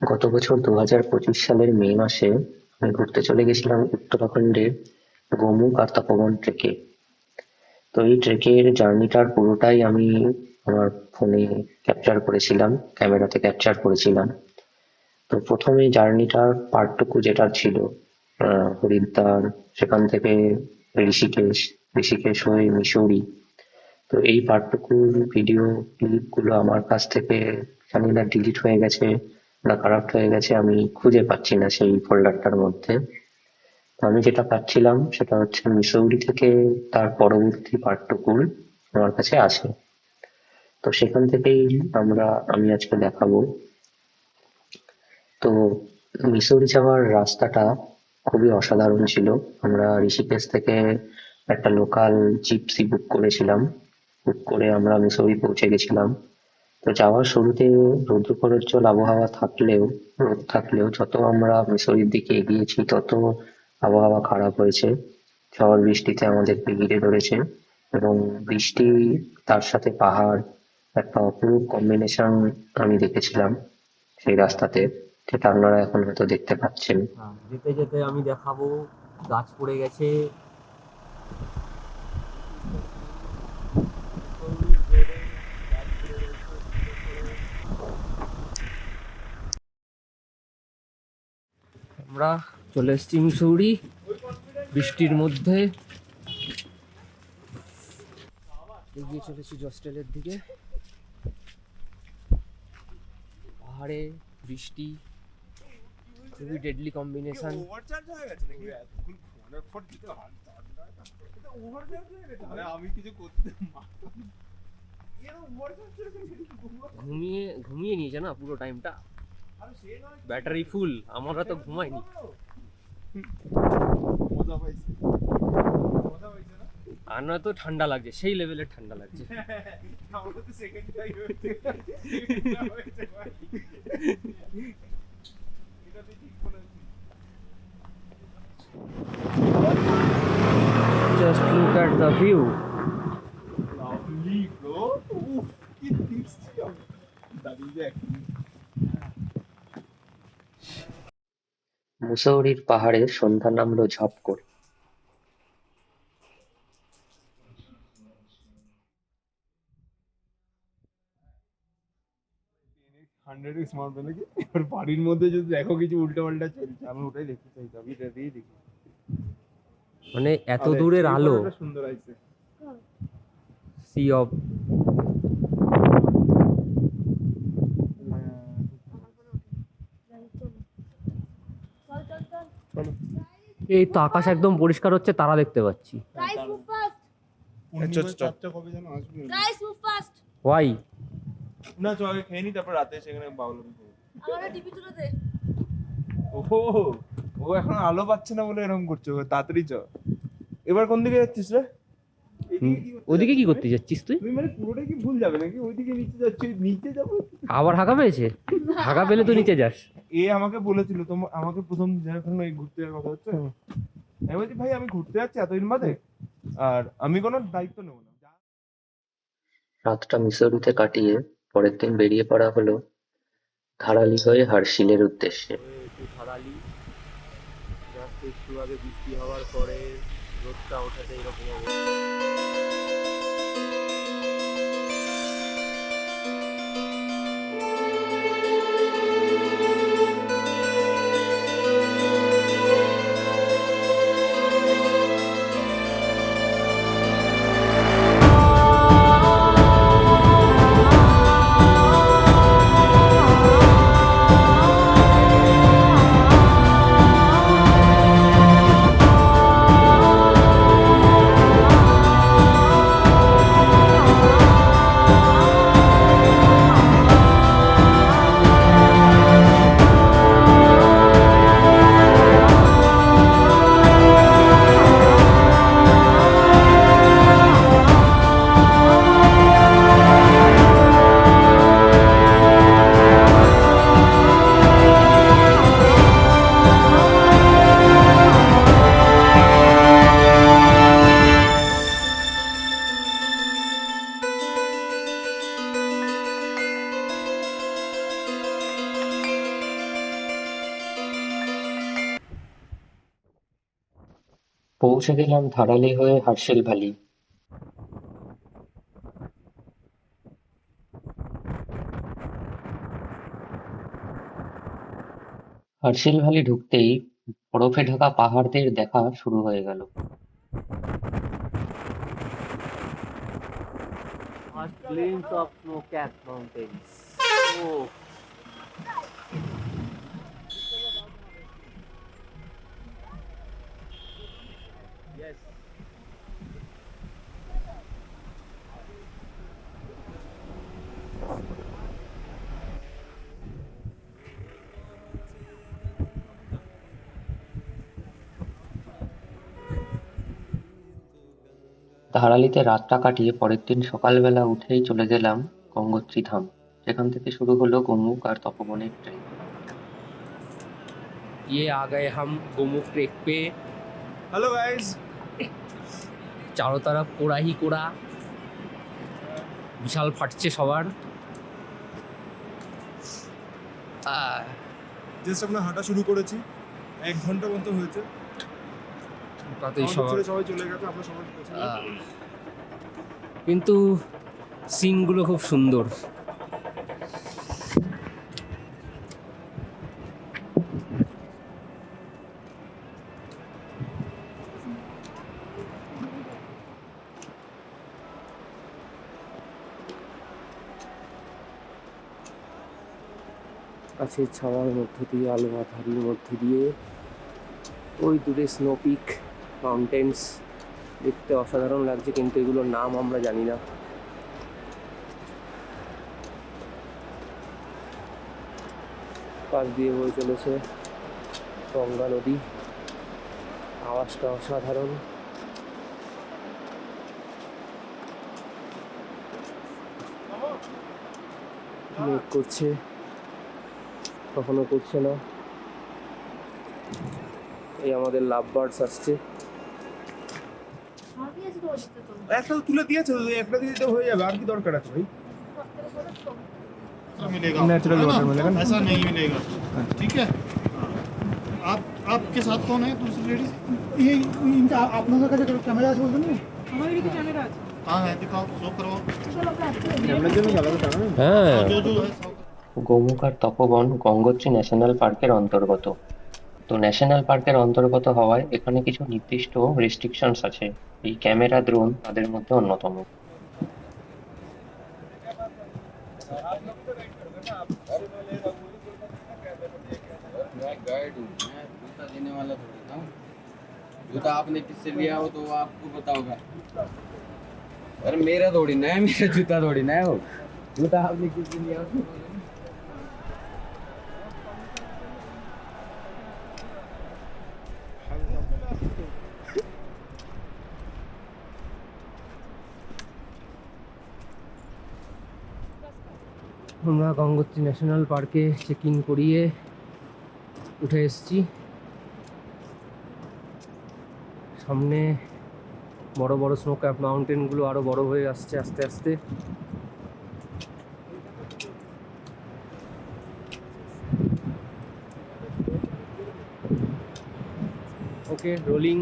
গত বছর 2025 সালের মে মাসে আমি ঘুরতে চলে গেছিলাম উত্তরাখণ্ডের গোমুখ আর তপোবন ট্রেকে। তো এই ট্রেকের জার্নিটার পুরোটাই আমি আমার ফোনে ক্যাপচার করেছিলাম, ক্যামেরাতে ক্যাপচার করেছিলাম। তো প্রথমে জার্নিটার পার্টটুকু যেটা ছিল হরিদ্বার, সেখান থেকে ঋষিকেশ, ঋষিকেশ হয়ে মিসৌরি। তো এই পার্টটুকুর ভিডিও ক্লিপগুলো আমার কাছ থেকে জানি না ডিলিট হয়ে গেছে না কারাপ্ট হয়ে গেছে, আমি খুঁজে পাচ্ছি না সেই ফোল্ডারটার মধ্যে। তো আমি যেটা পাচ্ছিলাম সেটা হচ্ছে মিসৌরি থেকে তার পরবর্তী পার্টটুকুর আমার কাছে আছে। তো সেখান থেকেই আমি আজকে দেখাবো। তো মিসৌরি যাওয়ার রাস্তাটা খুবই অসাধারণ ছিল। আমরা ঋষিকেশ থেকে একটা লোকাল জিপসি বুক করেছিলাম, বুক করে আমরা মিসৌরি পৌঁছে গেছিলাম। তো যাওয়ার শুরুতে রৌদ্রপ্রজ্জ্বল আবহাওয়া থাকলেও, রোদ থাকলেও যত আমরা মিসৌরির দিকে এগিয়েছি তত আবহাওয়া খারাপ হয়েছে। ঝড় বৃষ্টিতে আমাদেরকে ঘিরে ধরেছে এবং বৃষ্টি তার সাথে পাহাড়, একটা অপরূপ কম্বিনেশন আমি দেখেছিলাম সেই রাস্তাতে, যেটা আপনারা এখন হয়তো দেখতে পাচ্ছেন। যেতে যেতে আমি দেখাবো গাছ পড়ে গেছে। আমরা চলে এসেছি মিসৌরি বৃষ্টির মধ্যে, এগিয়ে চলেছি জস্টেলের দিকে। পাহাড়ে বৃষ্টি, খুবই ডেডলি কম্বিনেশন। ঘুমিয়ে ঘুমিয়ে নিয়েছে না পুরো টাইমটা, ব্যাটারি ফুল। আমরা তো ঘুমাইনি। আর নয়তো ঠান্ডা লাগছে, সেই লেভেলের ঠান্ডা লাগছে। Just look at the view. Lovely, bro. Oof, কি দিচ্ছি আমি। দাঁড়িয়ে দেখ। মুসৌরির পাহাড়ে সন্ধ্যা নামলো ঝপ করে। 100x মারবে নাকি? এবার বাড়ির মধ্যে যদি দেখো কিছু উল্টো পাল্টা চলছে, আমি ওটাই দেখতে চাই, আমি এটা দিয়েই দেখি। মানে এত দূরের আলো, সুন্দর আছে। Sea of. এই তো আকাশ একদম পরিষ্কার হচ্ছে, তারা দেখতে পাচ্ছি। কবে যেন আসবে? ওয়াই? না চ আগে খেয়ে নি, তারপর রাতে সেখানে বাউল ওহো, ও এখন আলো পাচ্ছে না বলে এরকম করছে। তাড়াতাড়ি চ। এবার কোন দিকে যাচ্ছিস রে? ওদিকে কি করতে যাচ্ছিস তুই? তুই মানে পুরোটা কি ভুল যাবে নাকি? ওইদিকে নিচে যাচ্ছি, নিচে যাবো। আবার হাগা পেয়েছে? হাগা পেলে তো নিচে যাস। এ আমাকে বলেছিল, আমাকে প্রথম যখন এই ঘুরতে যাওয়ার কথা হচ্ছে, আমি বলছি ভাই আমি ঘুরতে যাচ্ছি এতদিন বাদে, আর আমি কোনো দায়িত্ব নেবো না। রাতটা মিসৌরিতে কাটিয়ে পরের দিন বেরিয়ে পড়া হলো ধারালি হয়ে হার্শিলের উদ্দেশ্যে। ধারালি, জাস্ট একটু আগে বৃষ্টি হওয়ার পরে রোদটা ওঠাতে এরকম অবস্থা। পৌঁছে গেলাম ধারালি হয়ে হার্শেল ভ্যালি। হার্শেল ভ্যালি ঢুকতেই বরফে ঢাকা পাহাড়দের দেখা শুরু হয়ে গেল। First glimpse of snow-capped mountains. Oh, yes. ধারালিতে রাতটা কাটিয়ে পরের দিন সকালবেলা উঠেই চলে গেলাম গঙ্গোত্রী ধাম, যেখান থেকে শুরু হলো গোমুখ আর তপবনের ট্রেক। ये आ गए हम गोमुख ट्रेक पे। হ্যালো গাইস, चारों तरफ कोड़ा ही कोड़ा, বিশাল ফাটছে সবার। জাস্ট আমরা হাঁটা শুরু করেছি, 1 ঘন্টা মতো হয়েছে। তাতেই আমাদের সবার ছেড়ে সবাই চলে গেছে, আমরা সবাই পৌঁছে গেছি। কিন্তু সিনগুলো খুব সুন্দর। গাছের ছাওয়ার মধ্যে দিয়ে, আলো আঁধারির মধ্যে দিয়ে ওই দূরে স্নো পিক মাউন্টেন্স দেখতে অসাধারণ লাগছে, কিন্তু এগুলোর নাম আমরা জানি না। পাশ দিয়ে বয়ে চলেছে গঙ্গা নদী, আওয়াজটা অসাধারণ। মেঘ করছে, কখনো করছে না। এই আমাদের লাভ বার্ডস আসছে। একটা তো তুলে দিয়েছে, তো একটা দিয়ে দিতে হয়ে যাবে, আর কি দরকার আছে ভাই? मिलेगा Natural है ना? water मिलेगा ना? ऐसा नहीं मिलेगा, ठीक है। आप आपके साथ कौन है दूसरी लेडीज? ये इनका আপনাদের কাছে ক্যামেরা আছে বলতে নেই? हाँ है, दिखाओ, शो करवाओ। ক্যামেরার জন্য আলাদা টাকা নেই? হ্যাঁ, जो जो है सब। গোমুখ আর তপবন গঙ্গোত্রী ন্যাশনাল পার্কের অন্তর্গত। তো ন্যাশনাল পার্কের অন্তর্গত হওয়ায় এখানে কিছু নির্দিষ্ট রেস্ট্রিকশনস আছে। এই ক্যামেরা ড্রোন তাদের মধ্যে অন্যতম। मैं गाइड हूँ, मैं जूता देने वाला थोड़ी ना हूँ। जूता आपने किससे लिया हो तो वो आपको बताओगा। अरे मेरा थोड़ी ना है, मेरा जूता थोड़ी ना है वो। जूता आपने किससे लिया हो तो बोलो। আমরা গঙ্গোত্রী ন্যাশনাল পার্কে চেক ইন করিয়ে উঠে এসেছি। সামনে বড় বড় স্নো ক্যাপ মাউন্টেনগুলো আরো বড় হয়ে আসছে আস্তে আস্তে। ওকে, রোলিং।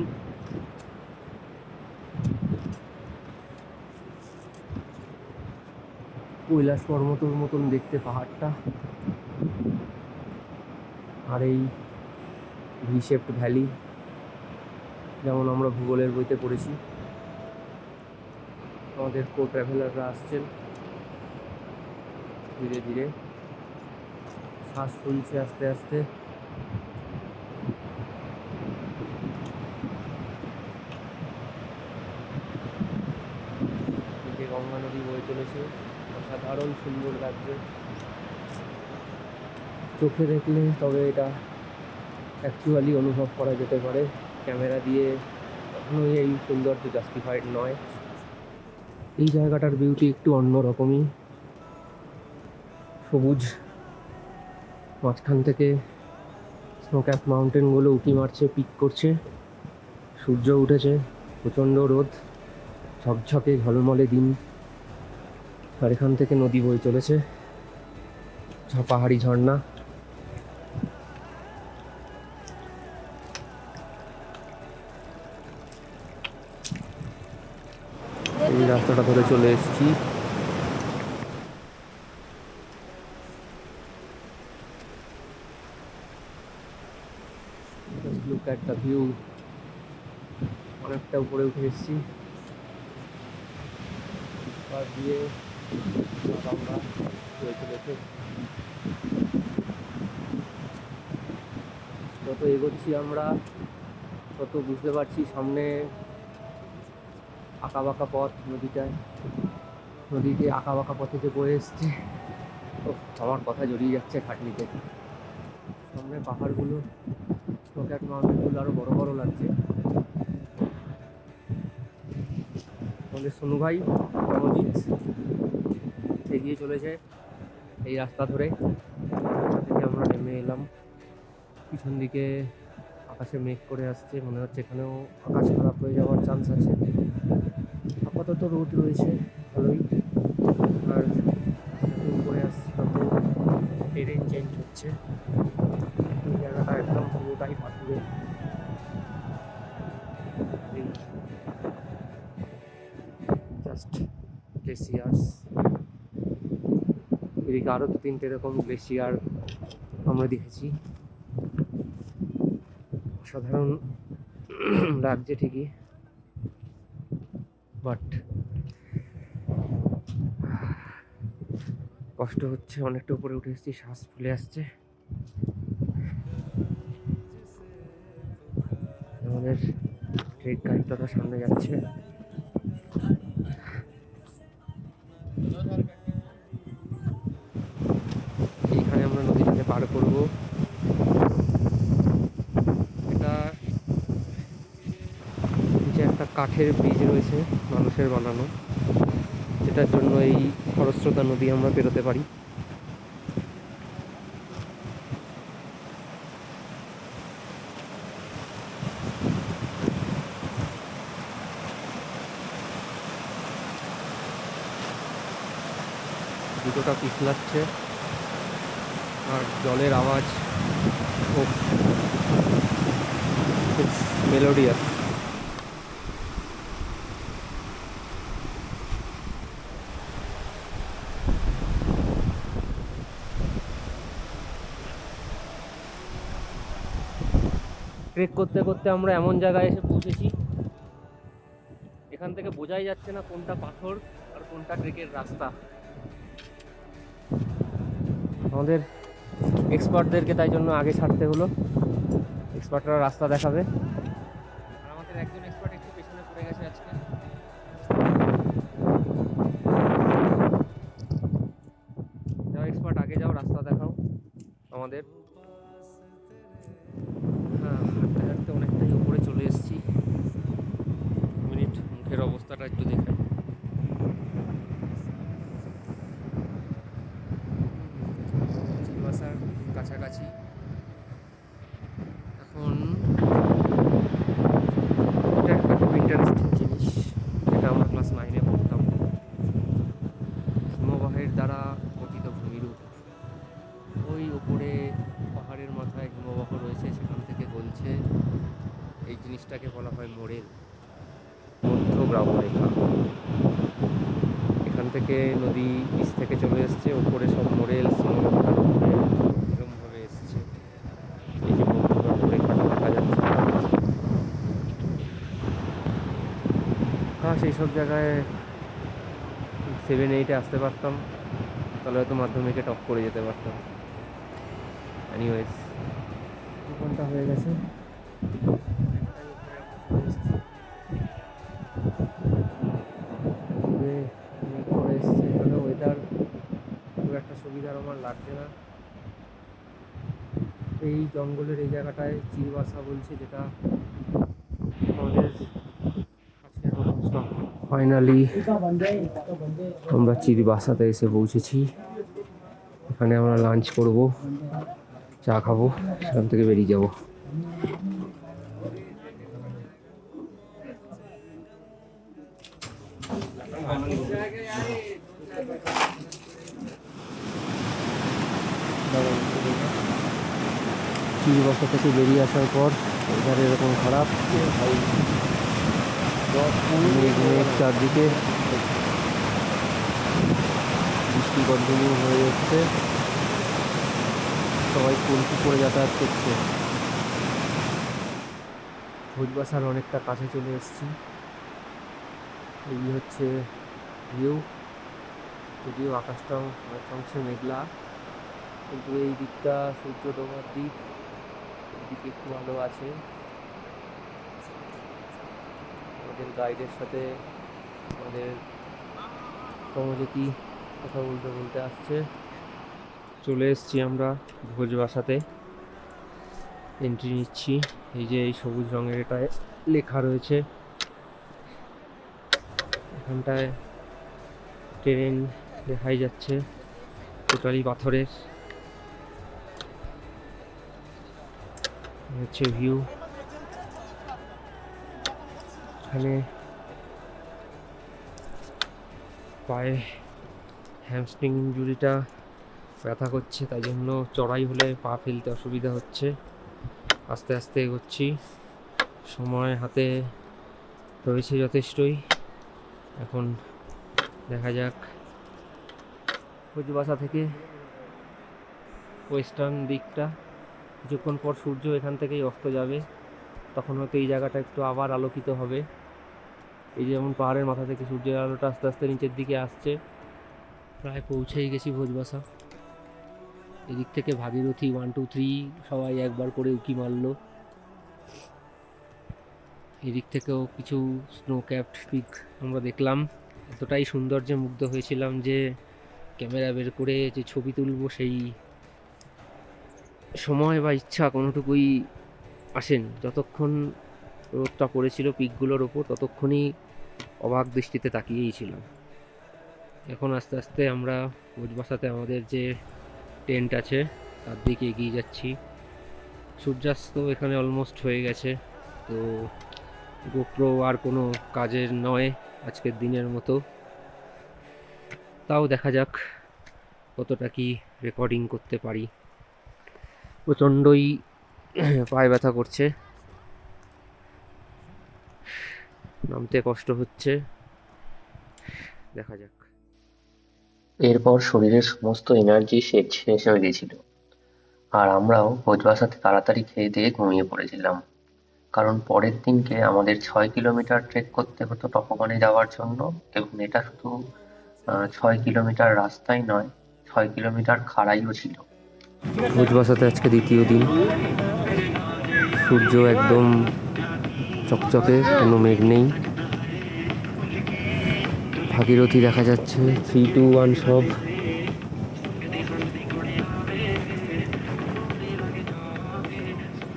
কৈলাস পর্বতের মতন দেখতে পাহাড়টা, আর এই ভি শেপড ভ্যালি, যেমন আমরা ভূগোলের বইতে পড়েছি। আমাদের কো ট্রাভেলাররা আসছেন ধীরে ধীরে, শ্বাস ফুলছে আস্তে আস্তে। নিচে গঙ্গা নদী বয়ে চলেছে, অসাধারণ সুন্দর লাগছে। চোখে দেখলে তবে এটা অ্যাকচুয়ালি অনুভব করা যেতে পারে, ক্যামেরা দিয়ে কখনোই এই সৌন্দর্য জাস্টিফাইড নয়। এই জায়গাটার বিউটি একটু অন্যরকমই। সবুজ, মাঝখান থেকে স্নো ক্যাপ মাউন্টেনগুলো উঁকি মারছে, পিক করছে। সূর্য উঠেছে, প্রচণ্ড রোদ, ঝকঝকে ঝলমলে দিন। আর এখান থেকে নদী বয়ে চলেছে, পাহাড়ি ঝর্ণা। রাস্তাটা ধরে চলে এসেছি। Look at the view. অনেকটা উপরে উঠে এসেছি। পাশ দিয়ে আমরা হয়ে চলেছে। যত এগোচ্ছি আমরা তত বুঝতে পারছি সামনে আঁকাবাঁকা পথ, নদীতে আঁকাবাঁকা পথে যে বয়ে এসছে। আমার কথা জড়িয়ে যাচ্ছে খাটনিতে। সামনে পাহাড়গুলো, স্নোক্যাট মাউন্টেনগুলো আরো বড় বড় লাগছে। আমাদের সোনু ভাই রণজিৎ এগিয়ে চলেছে এই রাস্তা ধরে। থেকে আমরা নেমে এলাম। পিছন দিকে আকাশে মেঘ করে আসছে, মনে হচ্ছে এখানেও আকাশ খারাপ হয়ে যাওয়ার চান্স আছে। আপাতত রোদ রয়েছে ভালোই। আর যত উপরে আসছে তত টেরেন চেঞ্জ হচ্ছে। এই জায়গাটা একদম পুরোটাই পাথুরে। Just glaciers. এদিকে আরও 2-3টে এরকম গ্লেসিয়ার আমরা দেখেছি। সাধারণ লাগছে ঠিকই, বাট কষ্ট হচ্ছে। অনেকটা উপরে উঠে এসেছি, শ্বাস ফুলে আসছে। আমাদের ট্রেক গাড়িটা সামনে যাচ্ছে। এইখানে আমরা নদীটাকে পার করব। এটা নিচে একটা কাঠের ব্রিজ রয়েছে মানুষের বানানো, যেটার জন্য এই খরস্রোতা নদী আমরা পেরোতে পারি। দুটোটা পিছলাচ্ছে আর জলের আওয়াজ খুব মেলোডিয়াস। ট্রেক করতে করতে আমরা এমন জায়গায় এসে পৌঁছেছি, এখান থেকে বোঝাই যাচ্ছে না কোনটা পাথর আর কোনটা ট্রেকের রাস্তা। আমাদের এক্সপার্টদেরকে তাই জন্য আগে ছাড়তে হলো। এক্সপার্টরা রাস্তা দেখাবে। আর আমাদের একজন এক্সপার্ট একটু পেছনে পড়ে গেছে আজকে। যাও এক্সপার্ট, আগে যাও, রাস্তা দেখাও আমাদের। হ্যাঁ, হাঁটতে হাঁটতে অনেকটাই উপরে চলে এসেছি। মিনিট, মুখের অবস্থাটা একটু দেখাই। চিলবাসার কাছাকাছি এখন। এটা একটা খুব ইন্টারেস্টিং জিনিস, যেটা আমরা ক্লাস 9-এ পড়তাম। হিমবাহের দ্বারা গঠিত ভূমিরূপ। ওই উপরে পাহাড়ের মাথায় হিমবাহ রয়েছে, সেখান থেকে গলছে। এই জিনিসটাকে বলা হয় মোরেল, মধ্যগ্রামরেখা। এখান থেকে নদী নিচ থেকে চলে এসছে, উপরে সব মোরেল হিমবাহটার উপরে এরকমভাবে এসছে। এই যে মধ্যগ্রামরেখাটা দেখা যাচ্ছে, সেই সব জায়গায় 7-8-এ আসতে পারতাম, তাহলে হয়তো মাধ্যমিকে টপ করে যেতে পারতাম। এনিওয়েজ, 2 ঘন্টা হয়ে গেছে। এখানে ওয়েদার খুব একটা সুবিধার আমার লাগছে না। এই জঙ্গলের এই জায়গাটায় চিরবাসা বলছে, যেটা আমাদের আজকের প্রথম স্টপ। ফাইনালি আমরা চিরবাসাতে এসে পৌঁছেছি। এখানে আমরা লাঞ্চ করব, চা খাবো, সেখান থেকে বেরিয়ে যাব। চিরবাসা থেকে বেরিয়ে আসার পর এখানে এরকম খারাপ চারদিকে ট্রেনটি কন্টিনিউ হয়ে যাচ্ছে, সবাই কলকি করে যাতায়াত করছে। ভোজবাসার অনেকটা কাছে চলে এসেছি। এই হচ্ছে ভিউ, যদিও আকাশটাও অনেকাংশে মেঘলা, কিন্তু এই দিকটা সূর্য ডোবার দিক, এদিকে একটু আলো আছে। আমাদের গাইডের সাথে আমাদের কর্মজ্যোতি কথা বলতে বলতে আসছে। চলে এসেছি আমরা ভোজবাসাতে, এন্ট্রি নিচ্ছি। এই যে এই সবুজ রঙের এটায় লেখা রয়েছে, এখানটায় ট্রেন দেখাই যাচ্ছে, টোটালি পাথরের। হচ্ছে ভিউ। এখানে পায়ে হ্যামস্ট্রিং ইনজুরিটা ব্যথা করছে, তাই জন্য চড়াই হলে পা ফেলতে অসুবিধা হচ্ছে। আস্তে আস্তে এগোচ্ছি, সময় হাতে রয়েছে যথেষ্টই। এখন দেখা যাক ভোজবাসা থেকে ওয়েস্টার্ন দিকটা, কিছুক্ষণ পর সূর্য এখান থেকেই অস্ত যাবে, তখন হয়তো এই জায়গাটা একটু আবার আলোকিত হবে। এই যেমন পাহাড়ের মাথা থেকে সূর্যের আলোটা আস্তে আস্তে নিচের দিকে আসছে। প্রায় পৌঁছেই গেছি ভোজবাসা। এদিক থেকে ভাগীরথী 1, 2, 3 সবাই একবার করে উঁকি মারলো। এদিক থেকেও কিছু স্নো ক্যাপড পিক আমরা দেখলাম। এতটাই সৌন্দর্যে মুগ্ধ হয়েছিলাম যে ক্যামেরা বের করে যে ছবি তুলবো সেই সময় বা ইচ্ছা কোনোটুকুই আসেনি। যতক্ষণ রোদটা পড়েছিল পিকগুলোর ওপর, ততক্ষণই অবাক দৃষ্টিতে তাকিয়েই ছিলাম। এখন আস্তে আস্তে আমরা ভোজবাসাতে আমাদের যে টেন্ট আছে তার দিকে এগিয়ে যাচ্ছি। সূর্যাস্ত এখানে অলমোস্ট হয়ে গেছে, তো গোপ্রো আর কোনো কাজের নয় আজকের দিনের মতো। তাও দেখা যাক কতটা কি রেকর্ডিং করতে পারি। প্রচণ্ডই পায়ে ব্যথা করছে, নামতে কষ্ট হচ্ছে, দেখা যাক। এরপর শরীরের সমস্ত এনার্জি শেষ হয়ে গেছিল, আর আমরাও ভোজবাসাতে তাড়াতাড়ি খেয়ে দিয়ে ঘুমিয়ে পড়েছিলাম, কারণ পরের দিনকে আমাদের 6 কিলোমিটার ট্রেক করতে হতো তপবনে যাওয়ার জন্য। এবং এটা শুধু 6 কিলোমিটার রাস্তাই নয়, 6 কিলোমিটার খাড়াইও ছিল। ভোজবাসাতে আজকে দ্বিতীয় দিন, সূর্য একদম চকচকে, কোনো মেঘ নেই। ভাগীরথী দেখা যাচ্ছে 3, 2, 1 সব।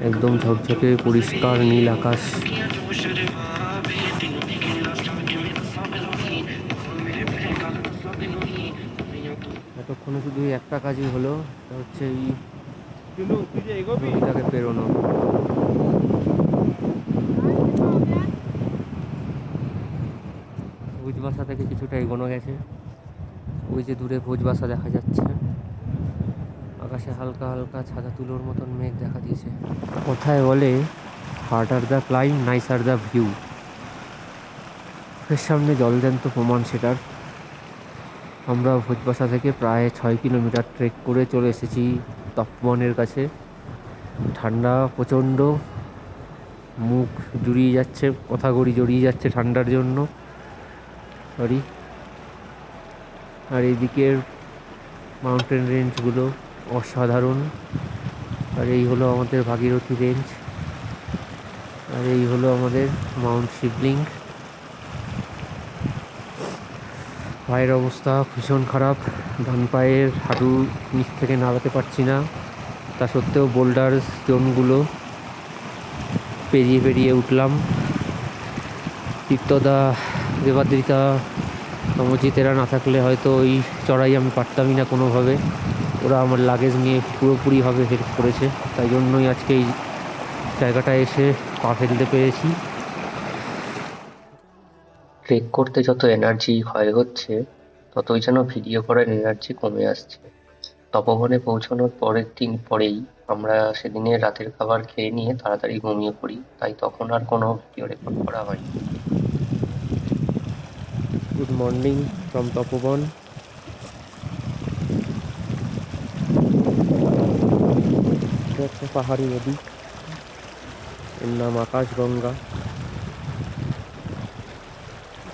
একদম ঝকঝকে পরিষ্কার নীল আকাশ। এতক্ষণে শুধু একটা কাজই হলো, সেটা হচ্ছে এই কিন্তু তুই যে এগোবি নদীটাকে পেরোনো। ভোজবাসা থেকে কিছুটা এগোনো গেছে, ওই যে দূরে ভোজবাসা দেখা যাচ্ছে। আকাশে হালকা হালকা ছাদা তুলোর মতন মেঘ দেখা দিয়েছে। কথায় বলে harder the climb, nicer the view. এর সামনে জলজ্যান্ত প্রমাণ সেটার। আমরা ভোজবাসা থেকে প্রায় 6 কিলোমিটার ট্রেক করে চলে এসেছি তপবনের কাছে। ঠান্ডা প্রচণ্ড, মুখ জুড়িয়ে যাচ্ছে, কথাগড়ি জড়িয়ে যাচ্ছে ঠান্ডার জন্য, সরি। আর এইদিকের মাউন্টেন রেঞ্জগুলো অসাধারণ। আর এই হলো আমাদের ভাগীরথী রেঞ্জ, আর এই হলো আমাদের মাউন্ট শিবলিঙ্গ। পায়ের অবস্থা ভীষণ খারাপ, ডান পায়ের হাঁটু নিচ থেকে নাড়াতে পারছি না। তা সত্ত্বেও বোল্ডার জোনগুলো পেরিয়ে উঠলাম। তীর্থদা, দেবাদ্রিতা, সমজিৎ এরা না থাকলে হয়তো ওই চড়াই আমি পারতামই না কোনোভাবে। ওরা আমার লাগেজ নিয়ে পুরোপুরিভাবে হেল্প করেছে, তাই জন্যই আজকে এই জায়গাটায় এসে পা ফেলতে পেরেছি। ট্রেক করতে যত এনার্জি ক্ষয় হচ্ছে, ততই যেন ভিডিও করার এনার্জি কমে আসছে। তপবনে পৌঁছানোর পরের দিন পরেই আমরা সেদিনের রাতের খাবার খেয়ে নিয়ে তাড়াতাড়ি ঘুমিয়ে পড়ি, তাই তখন আর কোনো ভিডিও রেকর্ড করা হয়নি। গুড মর্নিং ফ্রম তপবন। এটা একটা পাহাড়ি নদী, এর নাম আকাশগঙ্গা।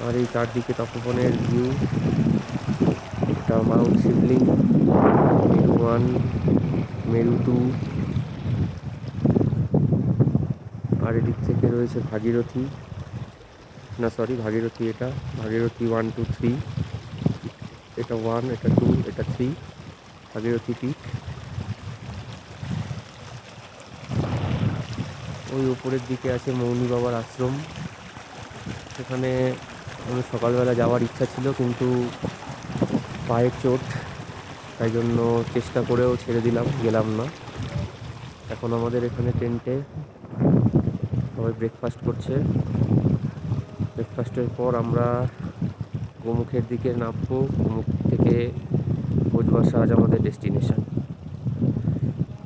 আর এই চারদিকে তপবনের ভিউ। এটা মাউন্ট শিবলিং, মেরু 1, মেরু 2, আর এদিক থেকে রয়েছে ভাগীরথী, না সরি ভাগীরথী, এটা ভাগীরথী 1, 2, 3, এটা 1, এটা 2, এটা 3, ভাগীরথী পিক। ওই উপরের দিকে আছে মৌনি বাবার আশ্রম। সেখানে আমি সকালবেলা যাওয়ার ইচ্ছা ছিল, কিন্তু পায়ের চোট, তাই জন্য চেষ্টা করেও ছেড়ে দিলাম, গেলাম না। এখন আমাদের এখানে টেন্টে সবাই ব্রেকফাস্ট করছে। ব্রেকফাস্টের পর আমরা গোমুখের দিকে নামবো। গোমুখ থেকে ভোজবাসা আজ আমাদের ডেস্টিনেশন।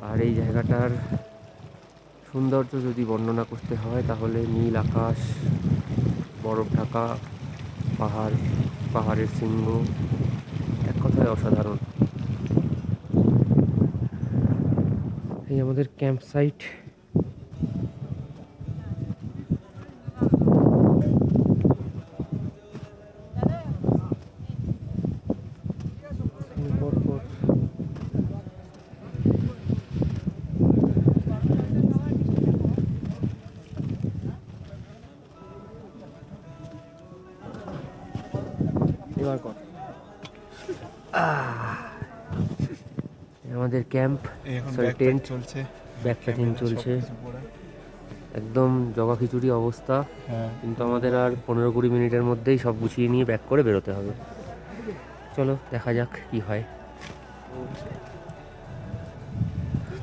আর এই জায়গাটার সৌন্দর্য যদি বর্ণনা করতে হয় তাহলে নীল আকাশ, বরফ ঢাকা পাহাড়, পাহাড়ের শৃঙ্গ, এক কথায় অসাধারণ। এই আমাদের ক্যাম্প সাইট। এবার কর আমাদের ক্যাম্প, সরি টেন্ট চলছে, ব্যাকপ্যাকিং চলছে। একদম জগা খিচুড়ি অবস্থা, কিন্তু আমাদের আর 15-20 মিনিটের মধ্যেই সব গুছিয়ে নিয়ে ব্যাক করে বেরোতে হবে। চলো দেখা যাক কি হয়।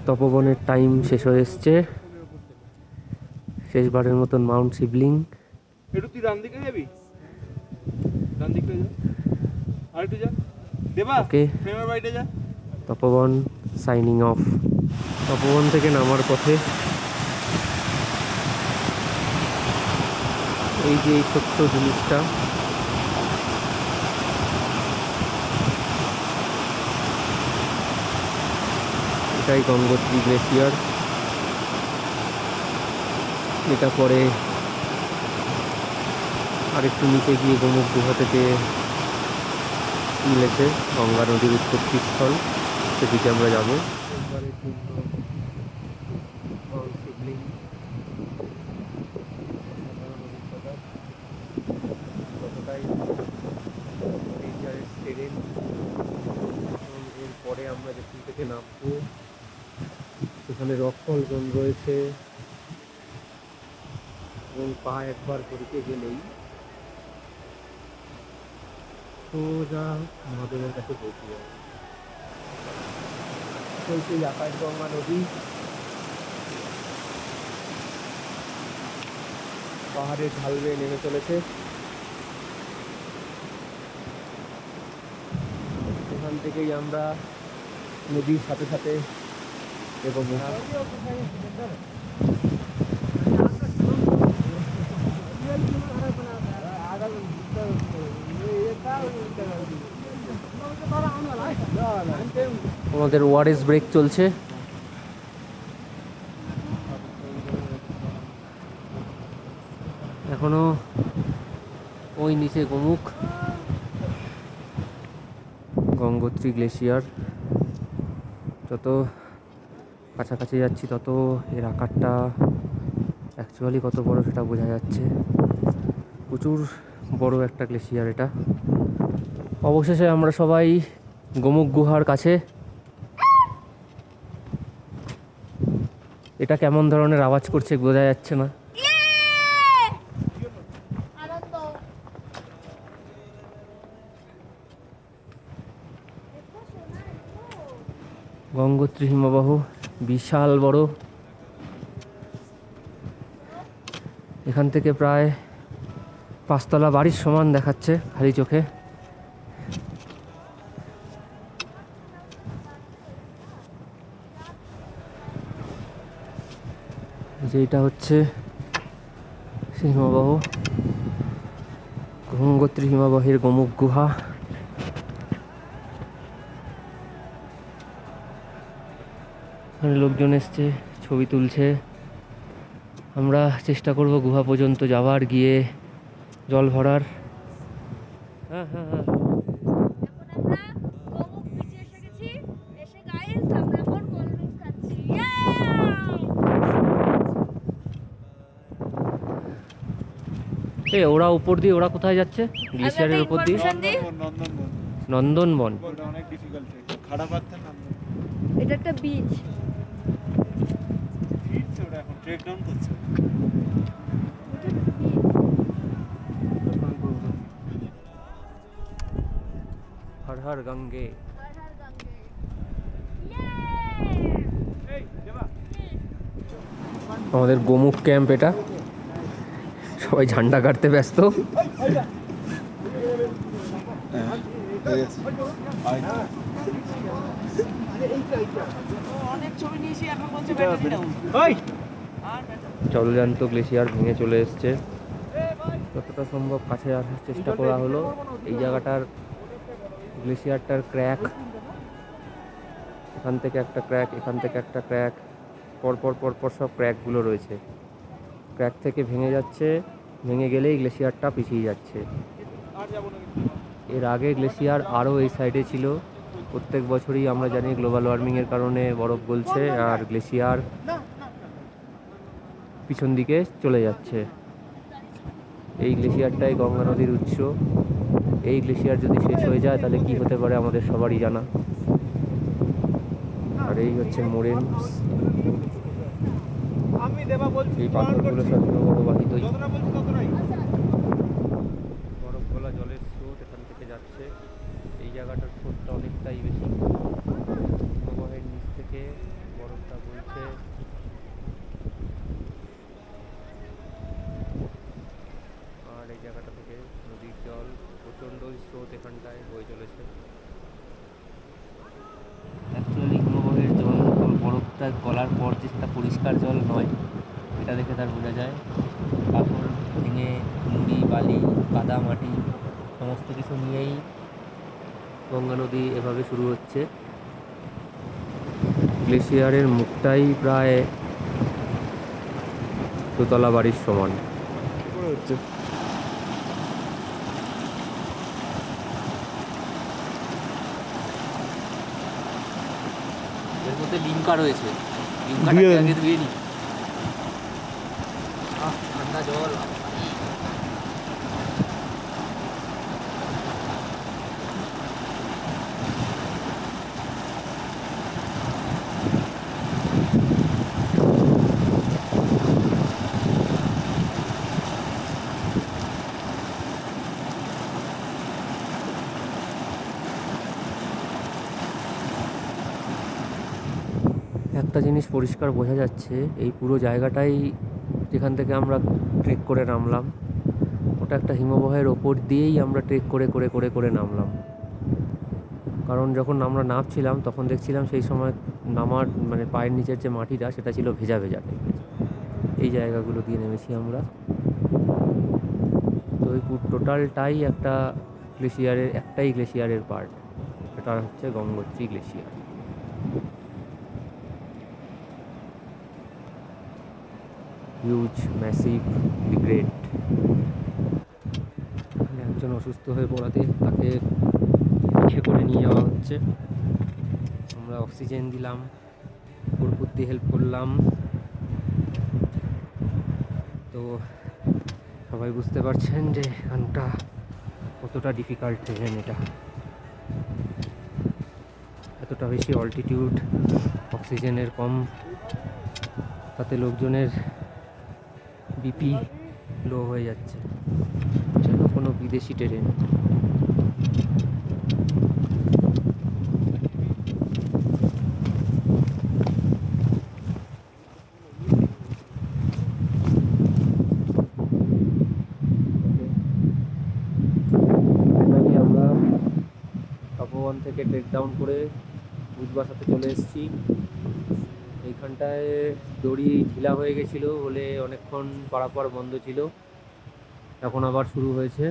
তপবনের টাইম শেষ হয়ে এসছে। শেষবারের মতন মাউন্ট শিবলিং। একটু তুই ডান দিকে যাবি, ডান দিকে যা, আর একটু যা দেবা, ওকে, ফ্রেমের বাইরে যা। তপবন সাইনিং অফ। তপবন থেকে নামার পথে এই যে এই ছোট্ট জিনিসটা, এটাই গঙ্গোত্রী গ্লেসিয়ার। এটা পরে আরেকটু নিচে গিয়ে গোমুখ গুহা থেকে মিলেছে গঙ্গা নদীর উৎপত্তিস্থল, সেদিকে আমরা যাবো। এরপরে আমরা যেখান থেকে নামবো সেখানে রকফল জোন রয়েছে, এবং পা একবার ঘুরতে গেলেই সোজা মহাদেবের কাছে পৌঁছে যাবে। চলছে আকাশগঙ্গা নদী, পাহাড়ের ঢাল বেয়ে নেমে চলেছে। এখান থেকেই আমরা নদীর সাথে সাথে এগোবো। আমাদের ওআরএস ব্রেক চলছে। এখনো ওই নিচে গোমুখ, গঙ্গোত্রী গ্লেসিয়ার। যত কাছাকাছি যাচ্ছি তত এর আকারটা অ্যাকচুয়ালি কত বড় সেটা বোঝা যাচ্ছে। প্রচুর বড় একটা গ্লেসিয়ার এটা। অবশেষে আমরা সবাই গোমুখ গুহার কাছে। এটা কেমন ধরনের আওয়াজ করছে বোঝা যাচ্ছে না। গঙ্গোত্রী হিমবাহ বিশাল বড়। এখান থেকে প্রায় 5 তলা বাড়ির সমান দেখাচ্ছে খালি চোখে। যেটা হচ্ছে হিমবাহ, গঙ্গোত্রী হিমবাহের গোমুখ গুহা। এখানে লোকজন এসছে, ছবি তুলছে। আমরা চেষ্টা করব গুহা পর্যন্ত যাওয়ার, গিয়ে জল ভরার। হ্যাঁ হ্যাঁ হ্যাঁ, এখন আমরা গোমুখ বিচে এসে গেছি। এসে গাইস আমরা এখন কোল্ড ড্রিঙ্কস খাচ্ছি। এই ওরা উপর দিয়ে, ওরা কোথায় যাচ্ছে? গ্লেসিয়ারের উপর দিয়ে? নন্দনবন নন্দনবন। ওটা অনেক ডিফিকাল্ট, খারাপ পাথর নামবে। এটা একটা বিচ। ফিরছে ওটা, এখন ট্রেক ডাউন করছে। হর হর গঙ্গে। আমাদের গোমুখ ক্যাম্প এটা, সবাই ঝান্ডা কাটতে ব্যস্ত। জলজান্ত গ্লেসিয়ার ভেঙে চলে এসছে, যতটা সম্ভব কাছে আসার চেষ্টা করা হলো। এই জায়গাটার গ্লেসিয়ারটার ক্র্যাক, এখান থেকে একটা ক্র্যাক, এখান থেকে একটা ক্র্যাক, পরপর পরপর সব ক্র্যাকগুলো রয়েছে। ক্র্যাক থেকে ভেঙে যাচ্ছে, ভেঙে গেলেই গ্লেসিয়ারটা পিছিয়ে যাচ্ছে। এর আগে গ্লেসিয়ার আরও এই সাইডে ছিল। প্রত্যেক বছরই আমরা জানি গ্লোবাল ওয়ার্মিংয়ের কারণে বরফ গলছে আর গ্লেসিয়ার পিছন দিকে চলে যাচ্ছে। এই গ্লেসিয়ারটাই গঙ্গা নদীর উৎস। এই গ্লেসিয়ার যদি শেষ হয়ে যায় তাহলে কি হতে পারে আমাদের সবারই জানা। আর এই হচ্ছে মোরেন। এই পাথরগুলো সব হিমবাহিতই। বরফ গলা জলের স্রোত এখান থেকে যাচ্ছে। এই জায়গাটার স্রোতটা অনেকটাই বেশি। হিমবাহের নিচ থেকে বরফটা বইছে। আর এই জায়গাটা থেকে নদীর জল প্রচণ্ড স্রোত এখানটায় বয়ে চলেছে। অ্যাকচুয়ালি হিমবাহের জল বরফটা গলার পর যে সেটা পরিষ্কার জল নয়, এটা দেখে তার বোঝা যায়। পাথর ভেঙে নুড়ি, বালি, কাদা, মাটি সমস্ত কিছু নিয়েই গঙ্গা নদী এভাবে শুরু হচ্ছে। গ্লেসিয়ারের মুখটাই প্রায় দোতলা বাড়ির সমান। এর মধ্যে লিমকা রয়েছে, লিমকাটাকে আগে ধুয়ে নি। ঠান্ডা জল। একটা জিনিস পরিষ্কার বোঝা যাচ্ছে, এই পুরো জায়গাটাই যেখান থেকে আমরা ট্রেক করে নামলাম, ওটা একটা হিমবাহের ওপর দিয়েই আমরা ট্রেক করে করে করে করে নামলাম। কারণ যখন আমরা নামছিলাম তখন দেখছিলাম সেই সময় নামার মানে পায়ের নিচের যে মাটিটা সেটা ছিল ভেজা ভেজা টাইপের। এই জায়গাগুলো দিয়ে নেমেছি আমরা। তো এই টোটালটাই একটা গ্লেসিয়ারের, একটাই গ্লেসিয়ারের পার্ট। এটা হচ্ছে গঙ্গোত্রী গ্লেসিয়ার। হিউজ, ম্যাসিভ, দি গ্রেট। একজন অসুস্থ হয়ে পড়াতে তাকে পিঠে করে নিয়ে যাওয়া হচ্ছে। আমরা অক্সিজেন দিলাম, কর্পূর দিয়ে হেল্প করলাম। তো সবাই বুঝতে পারছেন যে এখানটা কতটা ডিফিকাল্ট ট্রেন। এটা এতটা বেশি অল্টিটিউড, অক্সিজেনের কম, তাতে লোকজনের বিপি লো হয়ে যাচ্ছে, যেন কোনো বিদেশি ট্রেন। আমরা তপোবন থেকে ট্রেক ডাউন করে উজবাসাতে চলে এসেছি। এইখানটায় দড়ি ঢিলা হয়ে গেছিলো বলে অনেকক্ষণ পারাপার বন্ধ ছিল, এখন আবার শুরু হয়েছে।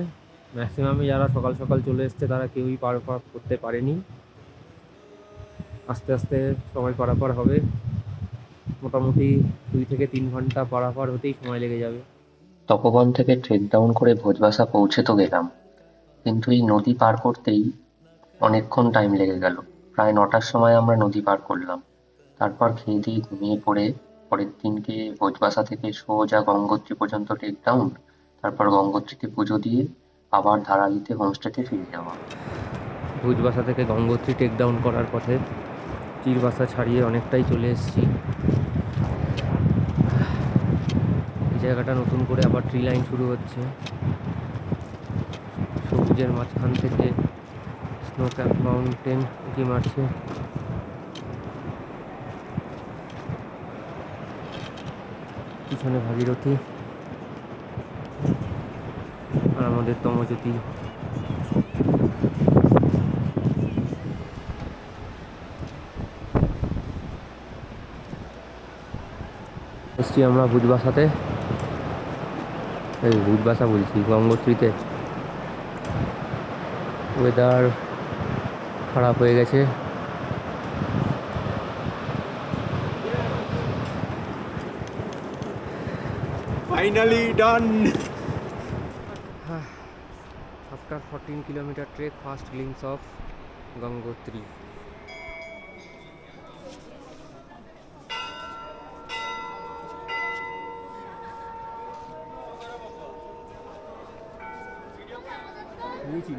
ম্যাক্সিমামই যারা সকাল সকাল চলে এসছে তারা কেউই পারাপার করতে পারেনি। আস্তে আস্তে সময় পারাপার হবে, মোটামুটি 2 থেকে 3 ঘন্টা পারাপার হতেই সময় লেগে যাবে। তপোবন থেকে ট্রেক ডাউন করে ভোজবাসা পৌঁছে তো গেলাম, কিন্তু এই নদী পার করতেই অনেকক্ষণ টাইম লেগে গেল। প্রায় 9টার সময় আমরা নদী পার করলাম। তারপর খেয়ে দিয়ে ঘুমিয়ে পড়ে পরের দিনকে ভোজবাসা থেকে সোজা গঙ্গোত্রী পর্যন্ত ট্রেক ডাউন, তারপর গঙ্গোত্রীতে পুজো দিয়ে আবার ধারালিতে হোমস্টেতে ফিরে যাওয়া। ভুজবাসা থেকে গঙ্গোত্রী টেক ডাউন করার পথে চিরবাসা ছাড়িয়ে অনেকটাই চলে এসেছি। এই জায়গাটা নতুন করে আবার ট্রি লাইন শুরু হচ্ছে। সবুজের মাঝখান থেকে স্নো ক্যাপ মাউন্টেন উঁকি মারছে। পিছনে ভাগীরথী আর আমাদের তমজ্যোতি। এসছি আমরা ভুজবাসাতে, এই ভুজবাসা বলছি, গঙ্গোত্রীতে। ওয়েদার খারাপ হয়ে গেছে, finally done. After 14 kilometre trek, first glimpse of Gangotri.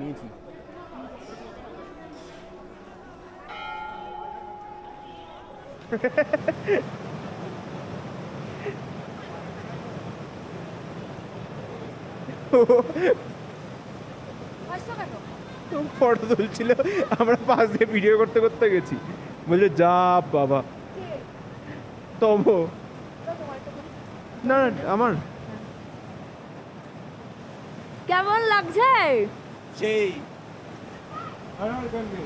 নিয়েছি হাসছো কেন? ফটো তুলছিল, আমরা পাশ দিয়ে ভিডিও করতে করতে গেছি। বলছে যা বাবা। কে? তব দাও তোমার একটা করে। না না, আমার কেমন লাগছে? সেই আর আর গান গে।